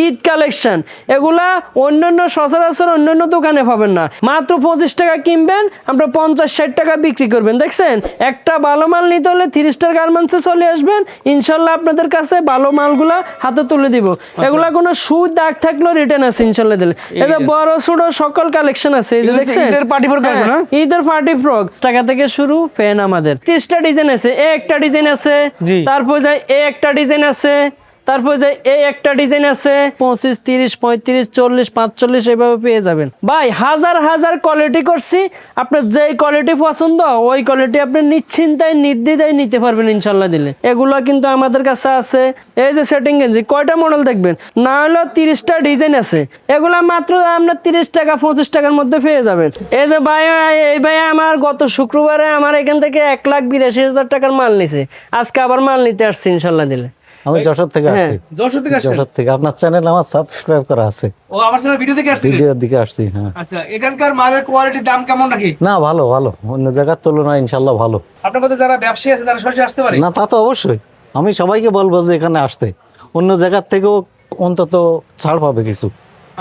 Eid collection, এগুলা অন্যান্য সচরাচর অন্যান্য দোকানে পাবেন না। মাত্র 25 টাকা কিনবেন, আপনার 50-60 টাকা বিক্রি করবেন। দেখছেন, একটা ভালো মাল নিতে হলে 3 স্টার গার্মেন্টসে চলে আসবেন, ইনশাল্লাহ আপনাদের কাছে ভালো মালগুলা হাতে তুলে দিব। এগুলা কোনো সুই দাগ থাকলেও রিটার্ন আছে ইনশাল্লাহ দিলে। এটা বড় ছোট সকল কালেকশন আছে। এই যে দেখছেন, ঈদের পার্টি ফ্রক আছে না? ঈদের পার্টি ফ্রক টাকা থেকে শুরু। ফ্যান আমাদের 30টা ডিজাইন আছে, একটা ডিজাইন আছে, তারপর যায় একটা ডিজাইন আছে, তারপর যে এই একটা ডিজাইন আছে 25, 30, 35, 40, 45 এভাবে পেয়ে যাবেন। ভাই হাজার হাজার কোয়ালিটি করছি, আপনার যেই কোয়ালিটি পছন্দ ওই কোয়ালিটি আপনি নিশ্চিন্তায় নির্দ্বিধায় নিতে পারবেন ইনশাল্লাহ দিলে। এগুলো কিন্তু আমাদের কাছে আছে। এই যে সেটিং গেঞ্জি কয়টা মডেল দেখবেন, না হলেও 30টা ডিজাইন আছে। এগুলা মাত্র আপনার 30 টাকা 25 টাকার মধ্যে পেয়ে যাবেন। এই যে ভাই, এই ভাই আমার গত শুক্রবারে আমার এখান থেকে 1,82,000 টাকার মাল নিছে, আজকে আবার মাল নিতে আসছি ইনশাল্লাহ দিলে। আমি যশোর থেকে আসছি। যশোর থেকে আপনার চ্যানেল আমার সাবস্ক্রাইব করা আছে। ও আমার চ্যানেল ভিডিও দেখে আসছে। ভিডিওর দিকে আসছি। হ্যাঁ। আচ্ছা, এখানকার মালের কোয়ালিটি দাম কেমন নাকি? না, ভালো ভালো, অন্য জায়গার তুলনায় ইনশাআল্লাহ ভালো। আপনার মধ্যে যারা ব্যবসায়ী আছে তারা সরাসরি আসতে পারে? না, তা তো অবশ্যই। আমি সবাইকে বলবো যে এখানে আসতে, অন্য জায়গার থেকেও অন্তত ছাড় পাবে কিছু।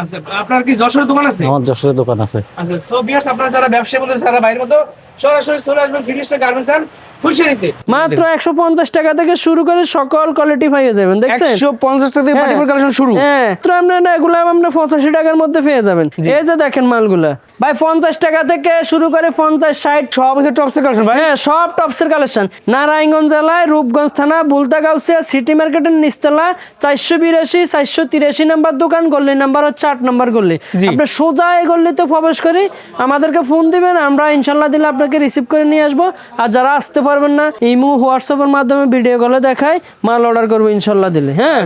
আচ্ছা, আপনার কি যশোরের দোকান আছে? আমার যশোরের দোকান আছে। আচ্ছা, সো ভিউয়ার্স, আপনারা যারা ব্যবসায়ী বন্ধুরা যারা বাইরের মতো সরাসরি চলে আসবেন ফিনিশড গার্মেন্টস এন্ড হুশিয়ারিতে। মাত্র 150 টাকা থেকে শুরু করে সকল কোয়ালিটি পেয়ে যাবেন। দেখছেন, 150 টাকা থেকে পার্টি কালেকশন শুরু। হ্যাঁ, তো আপনারা এগুলা আপনারা 85 টাকার মধ্যে পেয়ে যাবেন। এই যে দেখেন মালগুলা ভাই, 50 টাকা থেকে শুরু করে 50, 60 সব হচ্ছে টপসের কালেকশন ভাই। হ্যাঁ, সব টপসের কালেকশন। নারায়ণগঞ্জ জেলায় রূপগঞ্জ থানা বুলতাগাউসিয়া সিটি মার্কেটের নিচতলা 482, 483 নাম্বার দোকান, গল্লি নাম্বার হচ্ছে 8 নাম্বার গল্লি। আপনি সোজা এই গল্লিতে প্রবেশ করি আমাদেরকে ফোন দিবেন, আমরা ইনশাল্লাহ দিলে আপনাকে রিসিভ করে নিয়ে আসবো। আর যারা আসতে পারবেন না, ইমো হোয়াটসঅ্যাপের মাধ্যমে ভিডিও কলে দেখায় মাল অর্ডার করবো ইনশাল্লাহ দিলে। হ্যাঁ,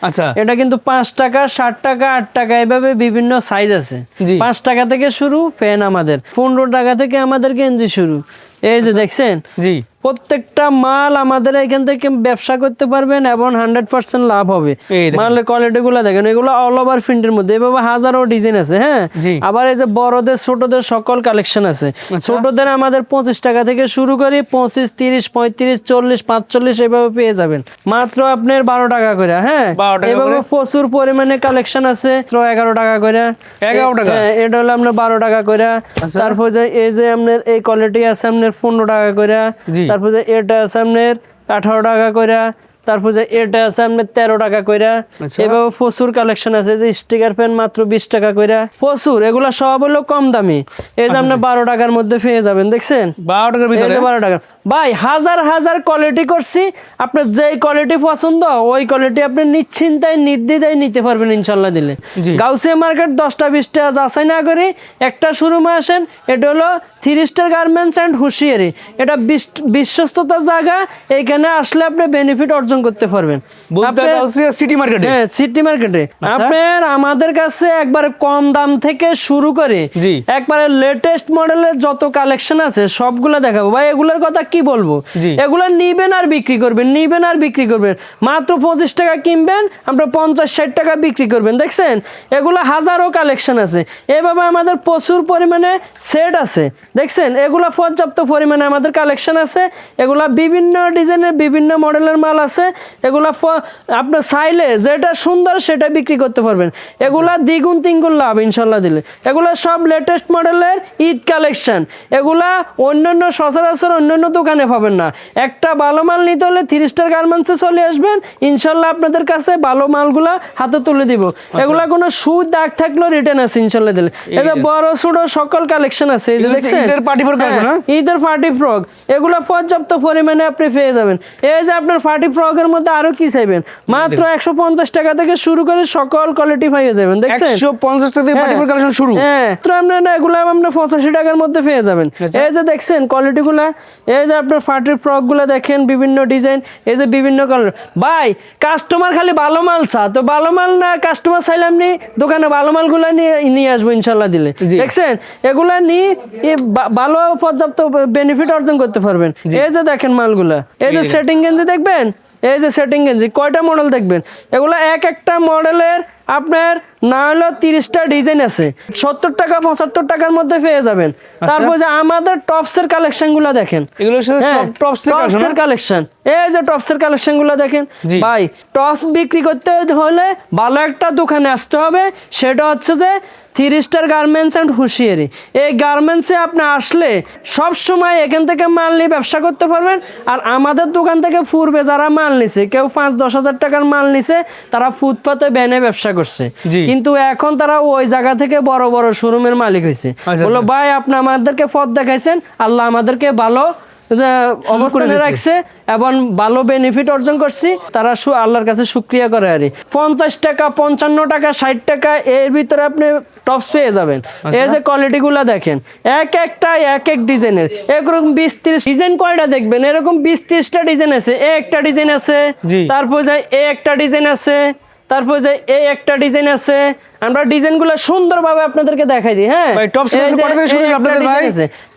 আচ্ছা, এটা কিন্তু 5 টাকা, 60 টাকা, 8 টাকা এভাবে বিভিন্ন সাইজ আছে। 5 টাকা থেকে শুরু ফ্যান আমাদের, 15 টাকা থেকে আমাদের গেঞ্জি শুরু। এই যে দেখছেন, প্রত্যেকটা মাল আমাদের এখান থেকে ব্যবসা করতে পারবেন এবং 100% লাভ হবে। মালের কোয়ালিটি গুলো দেখেন, এগুলো অল ওভার প্রিন্টের মধ্যে এভাবে হাজারো ডিজাইন আছে। হ্যাঁ, আবার এই যে বড়দের ছোটদের সকল কালেকশন আছে। ছোটদের আমাদের 25 টাকা থেকে শুরু করে 25, 30, 35, 40, 45 এভাবে পেয়ে যাবেন মাত্র আপনার 12 টাকা করে। হ্যাঁ, এভাবে প্রচুর পরিমাণে কালেকশন আছে। 11 টাকা করে, 11 টাকা এটা হলো আপনার 12 টাকা করে। তারপর যে এই যে আপনার এই কোয়ালিটি আছে আপনার 15 টাকা করে। তারপর যে এটা আছে আপনার 18 টাকা করে। তারপর যে এটা আছে আপনার 13 টাকা করে। এভাবে প্রচুর কালেকশন আছে। যে স্টিকার পেন মাত্র 20 টাকা করে, প্রচুর। এগুলা সব হলো কম দামি। এই যে আপনার 12 টাকার মধ্যে পেয়ে যাবেন। দেখছেন, 12 টাকার ভিতরে 12 টাকা। ভাই হাজার হাজার কোয়ালিটি করছি, আপনার যেই কোয়ালিটি পছন্দ ওই কোয়ালিটি আপনি নিশ্চিন্তায় নির্দ্বিধায় নিতে পারবেন ইনশাল্লাহ দিলে। গাউসিয়া মার্কেট 10টা 20টা যাচাই না করে একটা শোরুমে আসেন। এটা হলো 3 স্টার গার্মেন্টস এন্ড হুশিয়ারি। এটা বিশ্বস্ততার জায়গা। এইখানে আসলে আপনি বেনিফিট অর্জন করতে পারবেন। সিটি মার্কেটে, হ্যাঁ, সিটি মার্কেটে আপনার আমাদের কাছে একবারে কম দাম থেকে শুরু করে একবারে লেটেস্ট মডেলের যত কালেকশন আছে সবগুলো দেখাবো। ভাই এগুলোর কথা কি বলবো, এগুলো নিবেন আর বিক্রি করবেন, নিবেন আর বিক্রি করবেন। মাত্র 25 টাকা কিনবেন, আপনার 50-60 টাকা বিক্রি করবেন। দেখছেন, এগুলো হাজারো কালেকশন আছে। এভাবে আমাদের প্রচুর পরিমাণে সেট আছে। দেখছেন, এগুলো পর্যাপ্ত পরিমাণে আমাদের কালেকশন আছে। এগুলা বিভিন্ন ডিজাইনের বিভিন্ন মডেলের মাল আছে। এগুলা আপনার চাইলে যেটা সুন্দর সেটা বিক্রি করতে পারবেন। এগুলা দ্বিগুণ তিনগুণ লাভ ইনশাল্লাহ দিলে। এগুলা সব লেটেস্ট মডেলের ঈদ কালেকশন। এগুলা অন্যান্য সচরাচর অন্যান্য দোকানে পাবেন না। একটা ভালো মাল নিতে হলে 3 স্টার গার্মেন্টসে চলে আসবেন, ইনশাল্লাহ আপনাদের কাছে ভালো মালগুলা হাতে তুলে দিব। এগুলা কোনো সুই দাগ থাকলেও রিটার্ন আছে ইনশাল্লাহ দিলে। এটা বড় ছোট সকল কালেকশন আছে। এই যে দেখছেন, ঈদের পার্টি ফ্রক আছে না? ঈদের পার্টি ফ্রক এগুলা পর্যাপ্ত পরিমাণে আপনি পেয়ে যাবেন। এই যে আপনার পার্টি ফ্রকের মধ্যে আরো কি চাইবেন, মাত্র 150 টাকা থেকে শুরু করে সকল কোয়ালিটি পেয়ে যাবেন। দেখছেন, 150 টাকা থেকে পার্টি ফ্রক কালেকশন শুরু। হ্যাঁ, তো আপনারা এগুলা আপনার 85 টাকার মধ্যে পেয়ে যাবেন। এই যে দেখছেন কোয়ালিটি গুলা, এই যে আপনার পার্টি ফ্রক গুলা দেখেন, বিভিন্ন ডিজাইন, এই যে বিভিন্ন কালার। ভাই কাস্টমার খালি ভালো মাল চা, তো ভালো মাল না কাস্টমার চাইলে আপনি দোকানে ভালো মালগুলা নিয়ে আসবো ইনশাল্লাহ দিলে। দেখছেন, এগুলা নিয়ে ভালো পর্যাপ্ত বেনিফিট অর্জন করতে পারবেন। এই যে দেখেন মালগুলা, এই যে সেটিং গেঞ্জি দেখবেন, এই যে সেটিং গেঞ্জি কয়টা মডেল দেখবেন। এগুলো এক একটা মডেলের আপনার না হলেও 30টা ডিজাইন আছে, 70 টাকা 75 টাকার মধ্যে পেয়ে যাবেন। তারপর যে আমাদের টপসের কালেকশন গুলো দেখেন, এগুলো সব টপসের কালেকশন, এই যে টপসের কালেকশন গুলো দেখেন ভাই। টপস বিক্রি করতে হলে ভালো একটা দোকানে আসতে হবে, সেটা হচ্ছে যে 3 স্টার গার্মেন্টস অ্যান্ড হুঁশিয়ারি। এই গার্মেন্টসে আপনি আসলে সব সময় এখান থেকে মাল নিয়ে ব্যবসা করতে পারবেন। আর আমাদের দোকান থেকে পূর্বে যারা মাল নিছে, কেউ 5-10 হাজার টাকার মাল নিছে, তারা ফুটপাতে ভ্যানে ব্যবসা করছে, কিন্তু এখন তারা ওই জায়গা থেকে বড় বড় শোরুমের মালিক হয়েছে। বললো ভাই আপনি আমাদেরকে পথ দেখাইছেন, আল্লাহ আমাদেরকে ভালো অবস্থানে রাখছে এবং ভালো বেনিফিট অর্জন করছি, তারা আল্লাহর কাছে শুকরিয়া করে। আর 50 টাকা 55 টাকা 60 টাকা এর ভিতরে আপনি টপস পেয়ে যাবেন। এই যে কোয়ালিটি গুলা দেখেন, এক একটা এক এক ডিজাইনের, এরকম 20-30 ডিজাইন কয়টা দেখবেন, এরকম 20-30টা ডিজাইন আছে। একটা ডিজাইন আছে, তারপর যে একটা ডিজাইন আছে, তারপর যে এই একটা ডিজাইন আছে। আমরা ডিজাইনগুলো সুন্দরভাবে আপনাদেরকে দেখাই দিই। হ্যাঁ ভাই, টপস কত থেকে শুরু আপনাদের ভাই?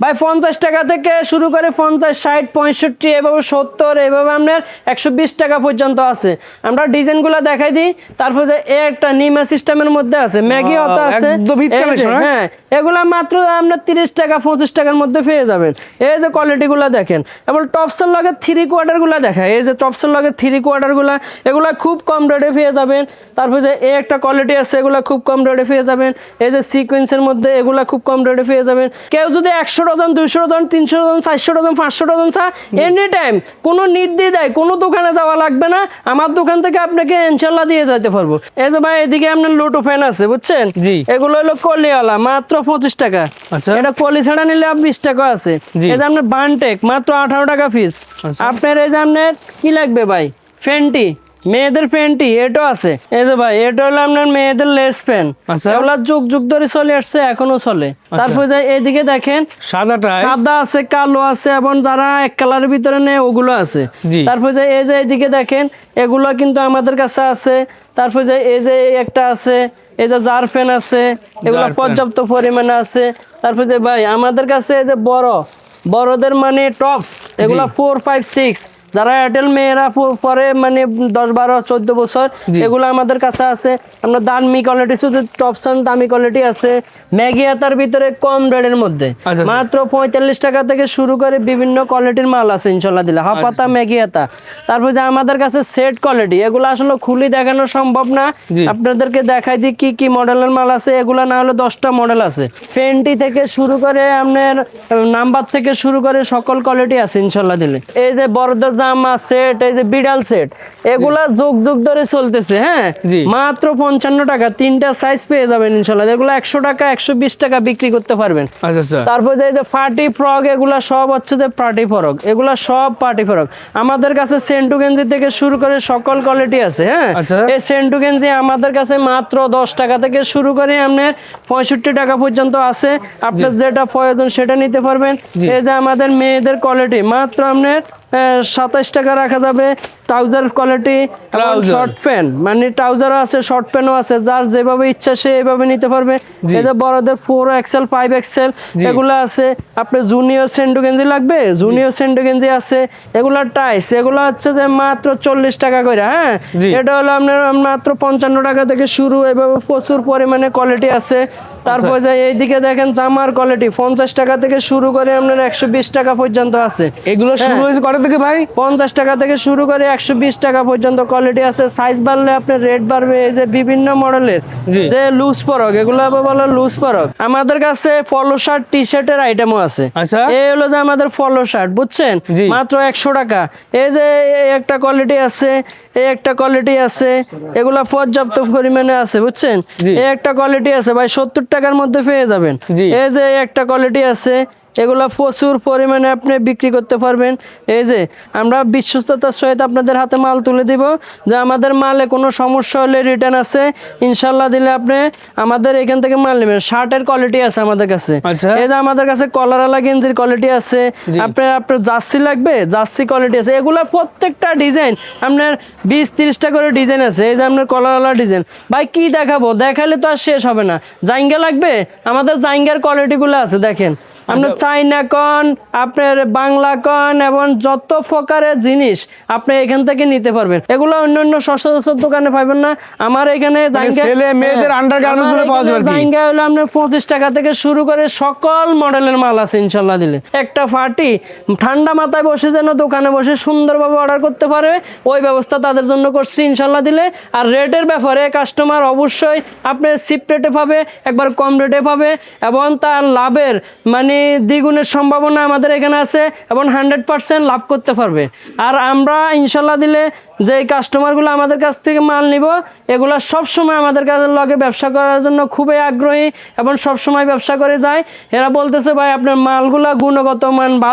ভাই 50 টাকা থেকে শুরু করে 50, 60, 65 এভাবে 70, এভাবে আপনার 120 টাকা পর্যন্ত আছে। আমরা ডিজাইনগুলো দেখাই দিই। তারপর যে এই একটা নিমা সিস্টেমের মধ্যে আছে, ম্যাগি হতা আছে। হ্যাঁ, এগুলা মাত্র আপনার 30 টাকা 25 টাকার মধ্যে পেয়ে যাবেন। এই যে কোয়ালিটিগুলো দেখেন। এবং টপসের লগে 3 কোয়ার্টারগুলো দেখায়, এই যে টপসের লগে 3 কোয়ার্টারগুলো, এগুলা খুব কম রেটে পেয়ে যাবেন। তারপর যে এই একটা কোয়ালিটি আছে, এগুলা খুব কম রেটে পেয়ে যাবেন। এই যে সিকোয়েন্সের মধ্যে এগুলা খুব কম রেটে পেয়ে যাবেন। কেউ যদি 100 dozen 200 dozen 300 dozen 400 dozen 500 dozen চা, এনি টাইম কোনো নির্দ্বিধায় কোনো দোকানে যাওয়া লাগবে না, আমার দোকান থেকে আপনাকে ইনশাল্লাহ দিয়ে যেতে পারবো। এই যে ভাই এদিকে আপনার লোটো ফ্যান আছে, বুঝছেন, এগুলো হলো কলিওয়ালা, মাত্র 25 টাকা। এটা কলি ছাড়া নিলে 20 টাকা আছে। এই যে আপনার বানটেক মাত্র 18 টাকা পিস। আপনার এই যে আপনার কি লাগবে ভাই, ফ্যানটি, মেয়েদের প্যান্টি এটাও আছে। এই যে ভাই এটা হলো আপনার মেয়েদের লেস প্যান, এগুলা যুগ যুগ ধরে চলে আসছে, এখনো চলে। তারপর যে এইদিকে দেখেন সাদা আছে, কালো আছে, এবং যারা এক কালারের ভিতরে নেয় ওগুলো আছে। তারপর যে এই যে এইদিকে দেখেন, এগুলো কিন্তু আমাদের কাছে আছে। তারপর যে এই যে একটা আছে, এই যে জার ফ্যান আছে, এগুলো পর্যাপ্ত পরিমাণে আছে। তারপর যে ভাই আমাদের কাছে এই যে বড়দের মানে টপস, এগুলা 4, 5, 6, যারা এয়ারটেল মেয়েরা পরে মানে 10, 12, 14 বছর, এগুলো আমাদের কাছে আছে। আমরা দামি কোয়ালিটি, শুধু টপসন দামি কোয়ালিটি আছে। ম্যাগি হাতার ভিতরে কম রেটের মধ্যে মাত্র 45 টাকা থেকে শুরু করে বিভিন্ন কোয়ালিটির মাল আছে ইনশাল্লাহ দিলে, হাফাতা ম্যাগি হাতা। তারপর যে আমাদের কাছে সেট কোয়ালিটি, এগুলো আসলে খুলি দেখানো সম্ভব না, আপনাদেরকে দেখাই দিই কি কি মডেলের মাল আছে। এগুলা না হলে 10টা মডেল আছে। ফেন্টি থেকে শুরু করে আপনার নাম্বার থেকে শুরু করে সকল কোয়ালিটি আছে ইনশাল্লাহ দিলে। এই যে বড়দের জামা সেট, এই যে বিড়াল সেট, এগুলা যুগ যুগ ধরে চলতেছে। হ্যাঁ, মাত্র 55 টাকা 3টা সাইজ পেয়ে যাবেন ইনশাল্লাহ। এগুলো 100 টাকা 120 টাকা বিক্রি করতে পারবেন। তারপর এই যে পার্টি ফ্রক, এগুলা সব হচ্ছে যে পার্টি ফ্রক, এগুলা সব পার্টি ফ্রক। আমাদের কাছে সেন্টু গেঞ্জি থেকে শুরু করে সকল কোয়ালিটি আছে। হ্যাঁ, এই সেন্টু গেঞ্জি আমাদের কাছে মাত্র 10 টাকা থেকে শুরু করে আপনার 65 টাকা পর্যন্ত আছে। আপনার যেটা প্রয়োজন সেটা নিতে পারবেন। এই যে আমাদের মেয়েদের কোয়ালিটি মাত্র আপনার 27 টাকা রাখা যাবে। ট্রাউজার কোয়ালিটি, শর্ট প্যান্ট মানে ট্রাউজারও আছে, শর্ট প্যান্টও আছে, যার যেভাবে ইচ্ছা সে এভাবে নিতে পারবে। এই যে বড়দের 4XL 5XL এগুলো আছে। আপনার জুনিয়র সেন্টু গেঞ্জি লাগবে, জুনিয়র সেন্টু গেঞ্জি আছে। এগুলা টাইস, এগুলো হচ্ছে যে মাত্র 40 টাকা করে। হ্যাঁ, এটা হলো আপনার মাত্র 55 টাকা থেকে শুরু, এভাবে প্রচুর পরিমাণে কোয়ালিটি আছে। তারপর যে এইদিকে দেখেন জামার কোয়ালিটি 50 টাকা থেকে শুরু করে আপনার 120 টাকা পর্যন্ত আছে। এগুলো শুরু হয়েছে কত থেকে ভাই? 50 টাকা থেকে শুরু করে 120 টাকা পর্যন্ত কোয়ালিটি আছে। সাইজ বাড়লে আপনার রেট বাড়বে। এই যে বিভিন্ন মডেলের যে লুজ ফরক, এগুলো বলে লুজ ফরক। আমাদের কাছে পলো শার্ট টি শার্টের আইটেমও আছে। এই হলো যে আমাদের পলো শার্ট, বুঝছেন, মাত্র 100 টাকা। এই যে একটা কোয়ালিটি আছে, এই একটা কোয়ালিটি আছে, এগুলা পর্যাপ্ত পরিমাণে আছে, বুঝছেন। এই একটা কোয়ালিটি আছে ভাই 70 টাকার মধ্যে পেয়ে যাবেন। এই যে একটা কোয়ালিটি আছে, এগুলা প্রচুর পরিমাণে আপনি বিক্রি করতে পারবেন। এই যে আমরা বিশ্বস্ততার সহিত আপনাদের হাতে মাল তুলে দিব, যে আমাদের মালে কোনো সমস্যা হলে রিটার্ন আছে ইনশাল্লাহ দিলে আপনি আমাদের এখান থেকে মাল নেবেন। শার্টের কোয়ালিটি আছে আমাদের কাছে। এই যে আমাদের কাছে কলারওয়ালা গেঞ্জির কোয়ালিটি আছে। আপনার জার্সি লাগবে, জার্সি কোয়ালিটি আছে। এগুলা প্রত্যেকটা ডিজাইন আপনার 20-30টা করে ডিজাইন আছে। এই যে আপনার কলারওয়ালা ডিজাইন, ভাই কি দেখাবো, দেখালে তো আর শেষ হবে না। জাইঙ্গা লাগবে, আমাদের জাইঙ্গার কোয়ালিটিগুলো আছে দেখেন। আপনার চাইনা কন, আপনার বাংলা কন এবং যত প্রকারের জিনিস আপনি এখান থেকে নিতে পারবেন। এগুলো অন্য সচরাচর দোকানে পাবেন না। আমার এখানে ছেলে মেয়েদের আন্ডারগার্মেন্টস গুলো পাওয়া যাবে। জায়গা হলো আপনার 25 টাকা থেকে শুরু করে সকল মডেলের মাল আছে ইনশাল্লাহ দিলে। একটা পার্টি ঠান্ডা মাথায় বসে যেন দোকানে বসে সুন্দরভাবে অর্ডার করতে পারে ওই ব্যবস্থা তাদের জন্য করছি ইনশাল্লাহ দিলে। আর রেটের ব্যাপারে কাস্টমার অবশ্যই আপনার চিপ রেটে পাবে, একবার কম রেটে পাবে এবং তার লাভের মানে দ্বিগুণের সম্ভাবনা আমাদের এখানে আছে এবং 100% লাভ করতে পারবে। আর আমরা ইনশাল্লাহ দিলে যে কাস্টমারগুলো আমাদের কাছ থেকে মাল নিব এগুলো সবসময় আমাদের কাছে লগে ব্যবসা করার জন্য খুবই আগ্রহী এবং সবসময় ব্যবসা করে যায়। এরা বলতেছে ভাই আপনার মালগুলা গুণগত মান ভালো।